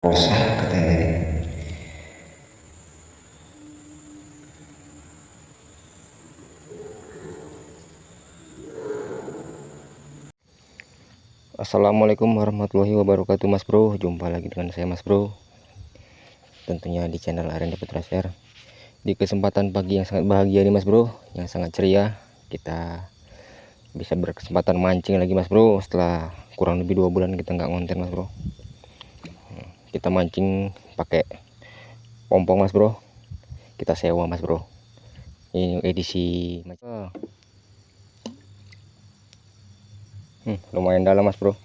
Rusak katanya. Assalamualaikum warahmatullahi wabarakatuh Mas Bro. Jumpa lagi dengan saya Mas Bro, tentunya di channel Arenda Putra Share. Di kesempatan pagi yang sangat bahagia nih Mas Bro, yang sangat ceria, kita bisa berkesempatan mancing lagi Mas Bro. Setelah kurang lebih 2 bulan kita nggak ngonten Mas Bro. Kita mancing pakai pompong Mas Bro, kita sewa Mas Bro. Ini edisi lumayan dalam Mas Bro.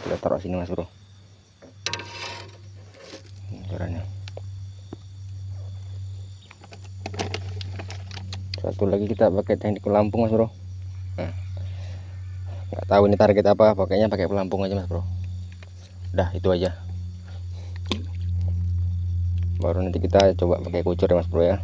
Kita taruh sini Mas Bro. Caranya. Satu lagi kita pakai teknik pelampung Mas Bro. Nggak tahu ini target apa, pakainya pakai pelampung aja Mas Bro. Udah itu aja. Baru nanti kita coba pakai kucur ya Mas Bro ya.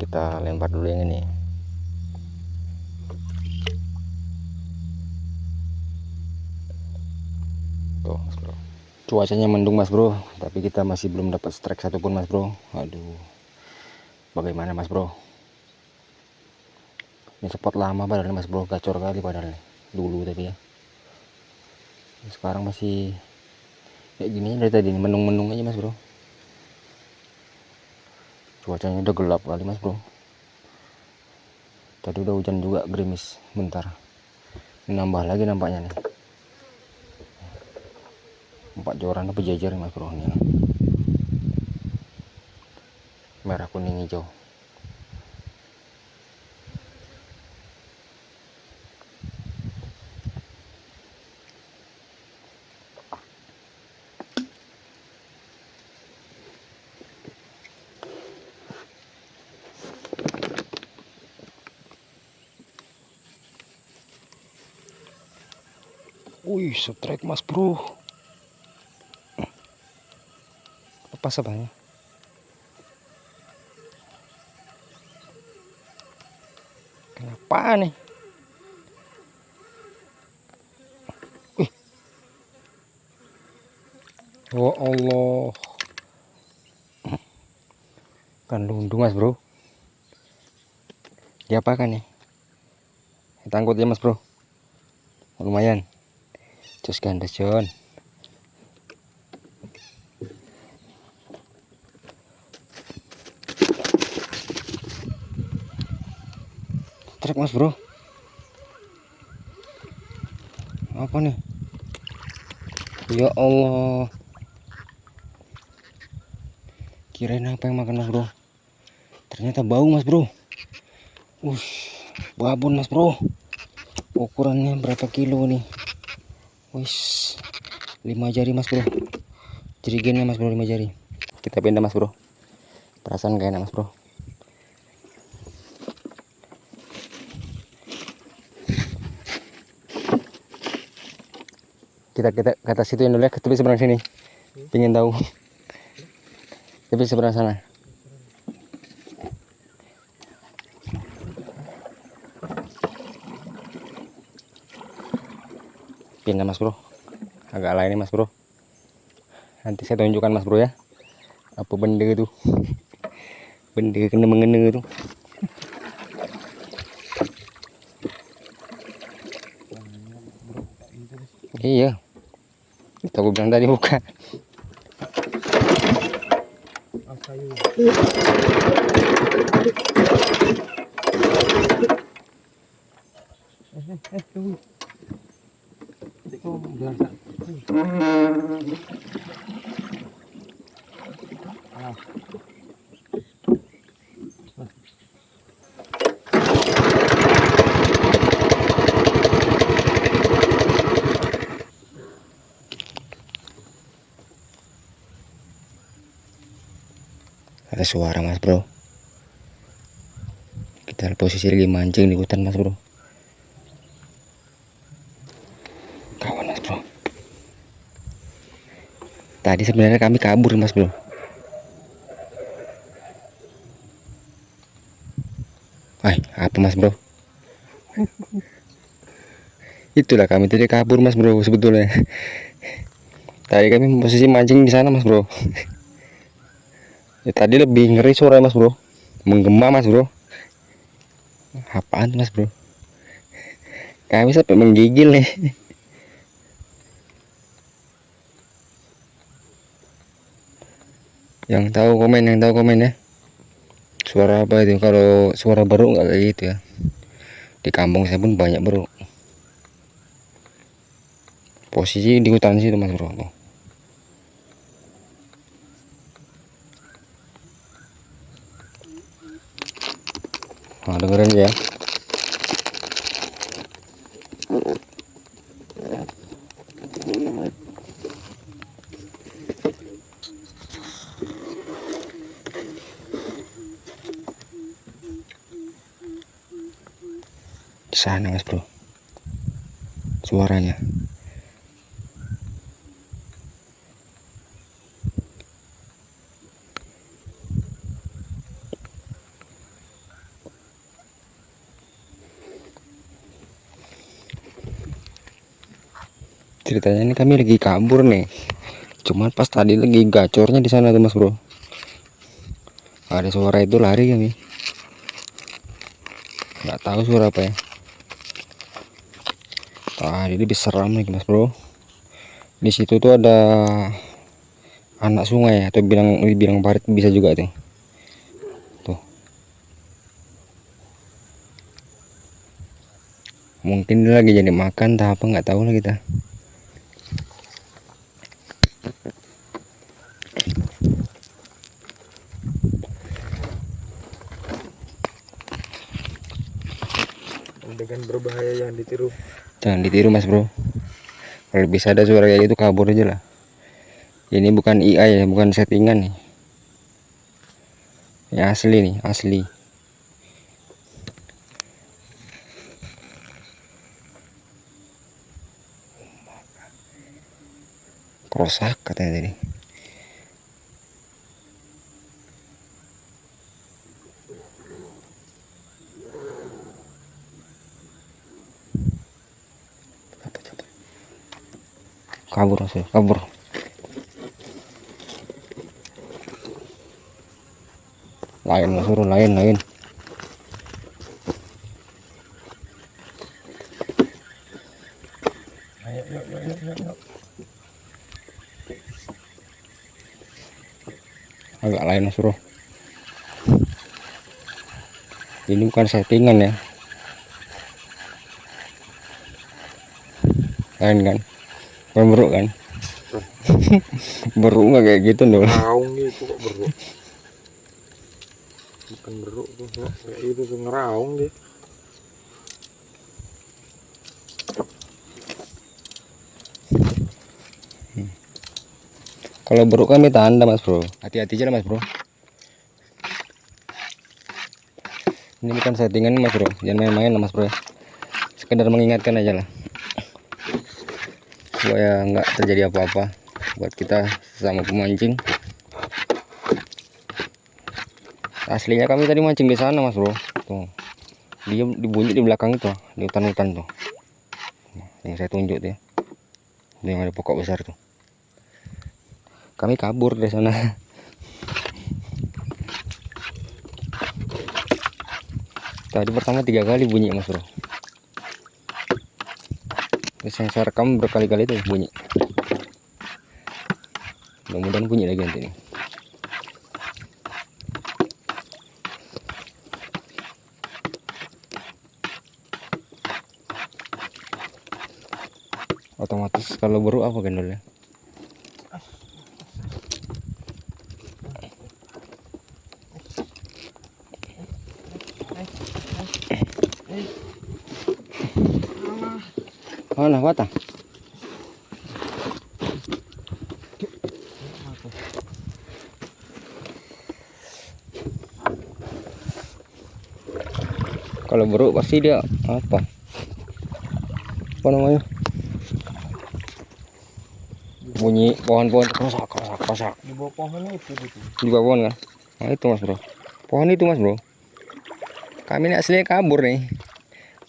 Kita lempar dulu yang ini. Tuh Mas Bro. Cuacanya mendung Mas Bro, tapi kita masih belum dapat strike satupun Mas Bro. Aduh. Bagaimana Mas Bro? Ini spot lama padahal Mas Bro, gacor kali padahal nih. Dulu tapi ya. Sekarang masih kayak gini dari tadi, mendung-mendung aja Mas Bro. Cuacanya udah gelap kali Mas Bro. Tadi udah hujan juga, gerimis bentar. Ini nambah lagi nampaknya nih. 4 joran berjejer Mas Bro nih. Merah kuning hijau. Wih, strike Mas Bro. Lepas apanya? Kenapa nih? Wih. Ya Allah. Kan lundung Mas Bro. Diapakan nih? Tangkut ya Mas Bro. Lumayan. Cus gandes John. Trek Mas Bro. Apa nih? Ya Allah. Kirain apa yang makan Mas Bro? Ternyata bau Mas Bro. Babon Mas Bro. Ukurannya berapa kilo nih? Wis, 5 jari Mas Bro. Jerigennya Mas Bro, 5 jari. Kita pindah Mas Bro. Perasaan gak enak Mas Bro. Kita ke atas situ dulu ya, ke tepi seberang sini. Pengen tahu. Tepi seberang sana. Pindah Mas Bro. Agak lain nih Mas Bro. Nanti saya tunjukkan Mas Bro ya. Apa benda itu? Benda kena mengena itu. Iya. Itu aku bilang tadi buka. Ada suara Mas Bro. Kita posisi lagi mancing di hutan Mas Bro. Kawan Mas Bro. Tadi sebenarnya kami kabur Mas Bro. Apa Mas Bro? Itulah kami tadi kabur mas bro sebetulnya. Tadi kami posisi mancing di sana mas bro. Ya, tadi lebih ngeri suara mas bro, menggema mas bro. Apaan tuh mas bro? Kami sampai menggigil nih. Yang tahu komen ya. Suara apa itu? Kalau suara beruk nggak kayak gitu ya. Di kampung saya pun banyak beruk. Posisi di hutan situ mas bro. Tuh. Nah, dengerin ya. Di sana mas bro. Suaranya. Ceritanya ini kami lagi kabur nih. Cuman pas tadi lagi gacornya di sana tuh mas bro. Ada suara itu lari kami. Nggak tahu suara apa ya. Ah, ini lebih seram nih mas bro. Di situ tuh ada anak sungai atau bilang parit bisa juga tuh. Tuh. Mungkin dia lagi jadi makan tak apa nggak tahu lah kita. Dengan berbahaya yang ditiru. Jangan ditiru mas bro. Kalau bisa ada suara kayak gitu kabur aja lah. Ini bukan AI ya, bukan settingan nih. Ya asli nih, asli. Kerosak katanya tadi. Kabur mas bro, kabur. Lain mas bro, lain. Ayo, yuk. Agak lain mas bro. Ini bukan settingan ya. Lain kan? Bukan beruk kan? Beruk nggak kayak gitu dong. Ngeraung gitu kok beruk. Bukan beruk tuh, kayak itu tuh ngeraung dia. Kalau beruk kami tanda mas bro. Hati-hati aja lah mas bro. Ini bukan settingan mas bro. Jangan main-main lah mas bro. Sekedar mengingatkan aja lah. Supaya nggak terjadi apa-apa buat kita sesama pemancing. Aslinya kami tadi mancing di sana mas bro. Tuh. Dia dibunyi di belakang itu, di hutan-hutan tuh. Yang saya tunjuk tuh ya. Yang ada pokok besar tuh. Kami kabur dari sana. Tadi pertama 3 kali bunyi mas bro. Terus yang saya rekam berkali-kali tuh bunyi. Mudah-mudahan bunyi lagi nanti nih. Otomatis kalau beruk apa gendolnya? Mana watah? Kalau beruk pasti dia apa namanya, bunyi pohon-pohon kerosak. Di bawah pohon itu gitu. Di bawah pohon kan? Nah itu mas bro, pohon itu mas bro. Kami ini aslinya kabur nih,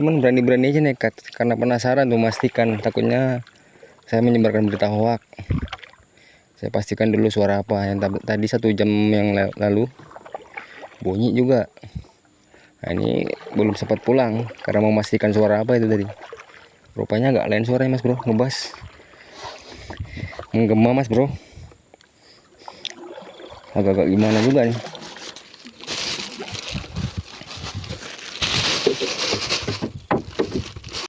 cuman berani-berani aja nekat karena penasaran tuh, memastikan, takutnya saya menyebarkan berita hoak. Saya pastikan dulu suara apa yang tadi 1 jam yang lalu bunyi juga. Nah, ini belum sempat pulang karena memastikan suara apa itu tadi. Rupanya agak lain suaranya mas bro, ngebas, menggema mas bro, agak-agak gimana juga nih.